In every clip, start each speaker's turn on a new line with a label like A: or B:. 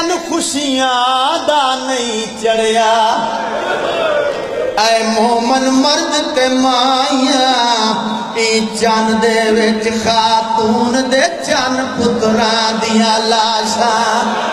A: चन खुशियां दा नहीं चढ़िया ऐ मोमन मर्द ते माइया ई चन दे विच खातून दे चन पुत्रां दियां लाशां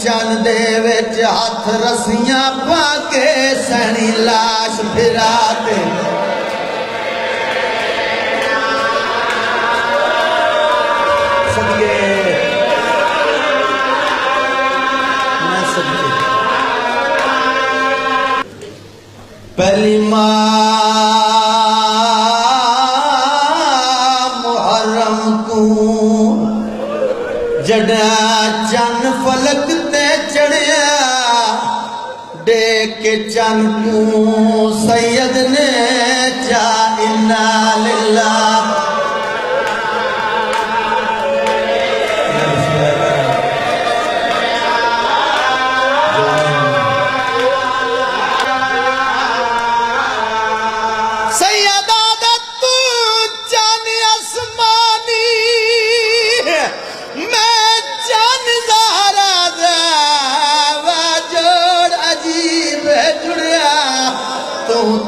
A: चन दे विच हाथ रस्सियां पाके सैनी लाश फिराते सदके मैं सदके पहली मुहर्रम को जड़ा चन फलक चढ़िया देख के चन को सैयद ने चा इन्ना लिल्लाह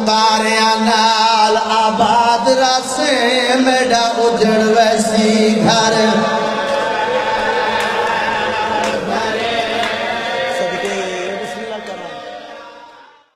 A: तारिया नाल आबाद रासे मेरा उजड़ वैसी घर